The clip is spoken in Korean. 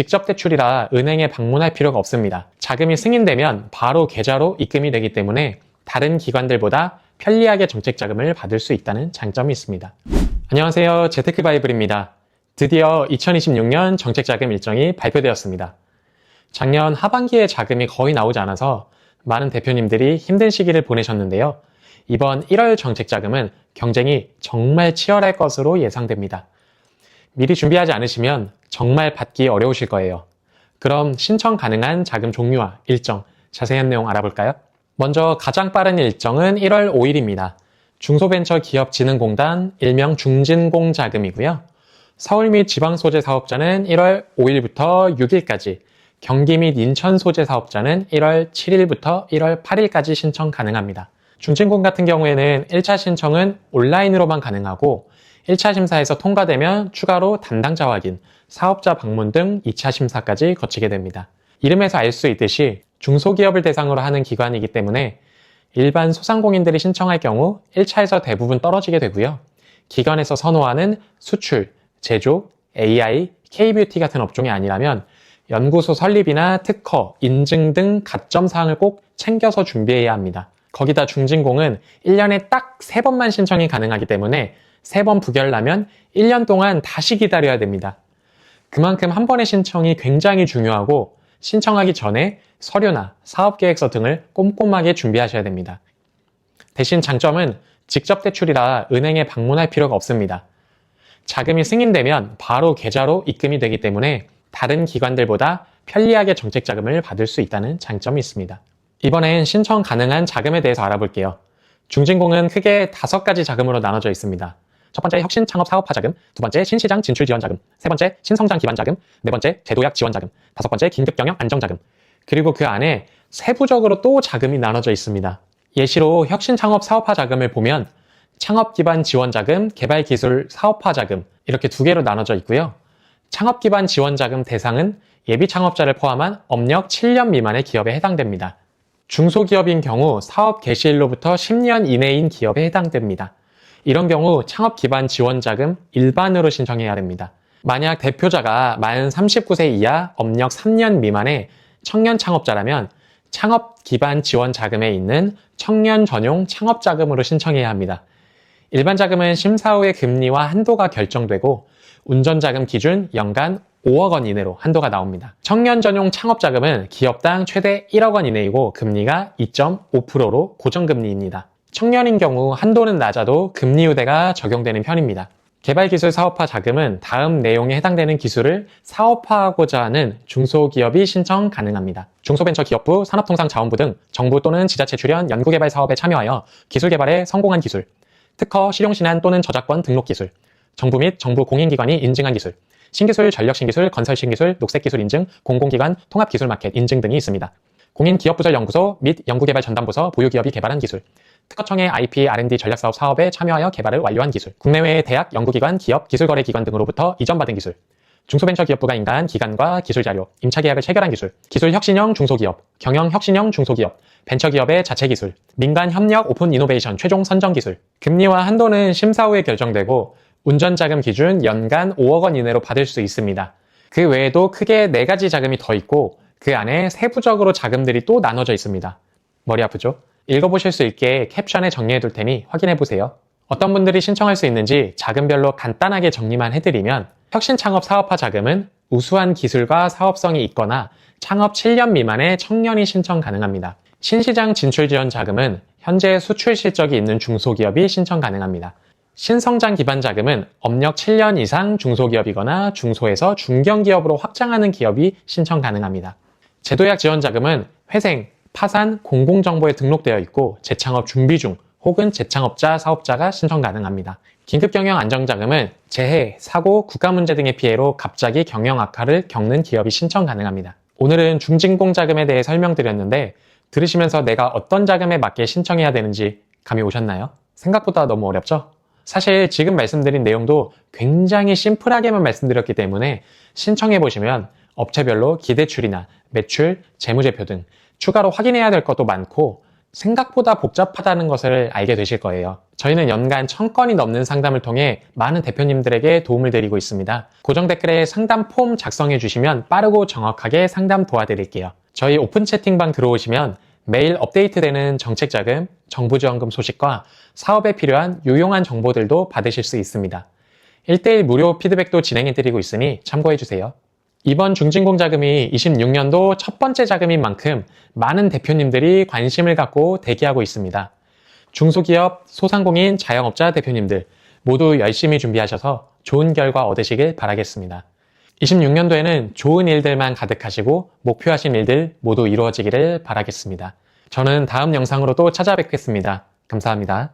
직접 대출이라 은행에 방문할 필요가 없습니다. 자금이 승인되면 바로 계좌로 입금이 되기 때문에 다른 기관들보다 편리하게 정책자금을 받을 수 있다는 장점이 있습니다. 안녕하세요. 재테크바이블입니다. 드디어 2026년 정책자금 일정이 발표되었습니다. 작년 하반기에 자금이 거의 나오지 않아서 많은 대표님들이 힘든 시기를 보내셨는데요. 이번 1월 정책자금은 경쟁이 정말 치열할 것으로 예상됩니다. 미리 준비하지 않으시면 정말 받기 어려우실 거예요. 그럼 신청 가능한 자금 종류와 일정, 자세한 내용 알아볼까요? 먼저 가장 빠른 일정은 1월 5일입니다. 중소벤처기업진흥공단, 일명 중진공 자금이고요. 서울 및 지방 소재 사업자는 1월 5일부터 6일까지, 경기 및 인천 소재 사업자는 1월 7일부터 1월 8일까지 신청 가능합니다. 중진공 같은 경우에는 1차 신청은 온라인으로만 가능하고 1차 심사에서 통과되면 추가로 담당자 확인, 사업자 방문 등 2차 심사까지 거치게 됩니다. 이름에서 알 수 있듯이 중소기업을 대상으로 하는 기관이기 때문에 일반 소상공인들이 신청할 경우 1차에서 대부분 떨어지게 되고요. 기관에서 선호하는 수출, 제조, AI, K-뷰티 같은 업종이 아니라면 연구소 설립이나 특허, 인증 등 가점 사항을 꼭 챙겨서 준비해야 합니다. 거기다 중진공은 1년에 딱 3번만 신청이 가능하기 때문에 3번 부결나면 1년 동안 다시 기다려야 됩니다. 그만큼 한 번의 신청이 굉장히 중요하고 신청하기 전에 서류나 사업계획서 등을 꼼꼼하게 준비하셔야 됩니다. 대신 장점은 직접 대출이라 은행에 방문할 필요가 없습니다. 자금이 승인되면 바로 계좌로 입금이 되기 때문에 다른 기관들보다 편리하게 정책자금을 받을 수 있다는 장점이 있습니다. 이번엔 신청 가능한 자금에 대해서 알아볼게요. 중진공은 크게 5가지 자금으로 나눠져 있습니다. 첫 번째 혁신창업사업화자금, 두 번째 신시장 진출지원자금, 세 번째 신성장기반자금, 네 번째 제도약지원자금, 다섯 번째 긴급경영안정자금, 그리고 그 안에 세부적으로 또 자금이 나눠져 있습니다. 예시로 혁신창업사업화자금을 보면 창업기반지원자금, 개발기술사업화자금 이렇게 2개로 나눠져 있고요. 창업기반지원자금 대상은 예비창업자를 포함한 업력 7년 미만의 기업에 해당됩니다. 중소기업인 경우 사업 개시일로부터 10년 이내인 기업에 해당됩니다. 이런 경우 창업기반지원자금 일반으로 신청해야 됩니다. 만약 대표자가 만 39세 이하 업력 3년 미만의 청년 창업자라면 창업기반지원자금에 있는 청년 전용 창업자금으로 신청해야 합니다. 일반 자금은 심사 후에 금리와 한도가 결정되고 운전자금 기준 연간 5억 원 이내로 한도가 나옵니다. 청년 전용 창업자금은 기업당 최대 1억 원 이내이고 금리가 2.5%로 고정금리입니다. 청년인 경우 한도는 낮아도 금리 우대가 적용되는 편입니다. 개발기술 사업화 자금은 다음 내용에 해당되는 기술을 사업화하고자 하는 중소기업이 신청 가능합니다. 중소벤처기업부, 산업통상자원부 등 정부 또는 지자체 출연 연구개발 사업에 참여하여 기술 개발에 성공한 기술, 특허, 실용신안 또는 저작권 등록 기술, 정부 및 정부 공인기관이 인증한 기술, 신기술, 전력신기술, 건설신기술, 녹색기술 인증, 공공기관, 통합기술마켓 인증 등이 있습니다. 공인기업부설연구소 및 연구개발전담부서 보유기업이 개발한 기술, 특허청의 IP, R&D 전략사업 사업에 참여하여 개발을 완료한 기술, 국내외의 대학, 연구기관, 기업, 기술거래기관 등으로부터 이전받은 기술, 중소벤처기업부가 인가한 기관과 기술자료, 임차계약을 체결한 기술, 기술혁신형 중소기업, 경영혁신형 중소기업, 벤처기업의 자체기술, 민간협력 오픈 이노베이션 최종 선정기술, 금리와 한도는 심사 후에 결정되고 운전자금 기준 연간 5억 원 이내로 받을 수 있습니다. 그 외에도 크게 4가지 자금이 더 있고 그 안에 세부적으로 자금들이 또 나눠져 있습니다. 머리 아프죠? 읽어보실 수 있게 캡션에 정리해둘 테니 확인해보세요. 어떤 분들이 신청할 수 있는지 자금별로 간단하게 정리만 해드리면 혁신창업사업화 자금은 우수한 기술과 사업성이 있거나 창업 7년 미만의 청년이 신청 가능합니다. 신시장 진출지원 자금은 현재 수출 실적이 있는 중소기업이 신청 가능합니다. 신성장 기반 자금은 업력 7년 이상 중소기업이거나 중소에서 중견기업으로 확장하는 기업이 신청 가능합니다. 제도약 지원 자금은 회생, 파산, 공공정보에 등록되어 있고 재창업 준비 중 혹은 재창업자, 사업자가 신청 가능합니다. 긴급경영안정자금은 재해, 사고, 국가문제 등의 피해로 갑자기 경영 악화를 겪는 기업이 신청 가능합니다. 오늘은 중진공 자금에 대해 설명드렸는데 들으시면서 내가 어떤 자금에 맞게 신청해야 되는지 감이 오셨나요? 생각보다 너무 어렵죠? 사실 지금 말씀드린 내용도 굉장히 심플하게만 말씀드렸기 때문에 신청해보시면 업체별로 기대출이나 매출, 재무제표 등 추가로 확인해야 될 것도 많고 생각보다 복잡하다는 것을 알게 되실 거예요. 저희는 연간 1000건이 넘는 상담을 통해 많은 대표님들에게 도움을 드리고 있습니다. 고정 댓글에 상담 폼 작성해 주시면 빠르고 정확하게 상담 도와드릴게요. 저희 오픈 채팅방 들어오시면 매일 업데이트되는 정책자금, 정부지원금 소식과 사업에 필요한 유용한 정보들도 받으실 수 있습니다. 1:1 무료 피드백도 진행해드리고 있으니 참고해주세요. 이번 중진공자금이 26년도 첫 번째 자금인 만큼 많은 대표님들이 관심을 갖고 대기하고 있습니다. 중소기업, 소상공인, 자영업자 대표님들 모두 열심히 준비하셔서 좋은 결과 얻으시길 바라겠습니다. 26년도에는 좋은 일들만 가득하시고 목표하신 일들 모두 이루어지기를 바라겠습니다. 저는 다음 영상으로 또 찾아뵙겠습니다. 감사합니다.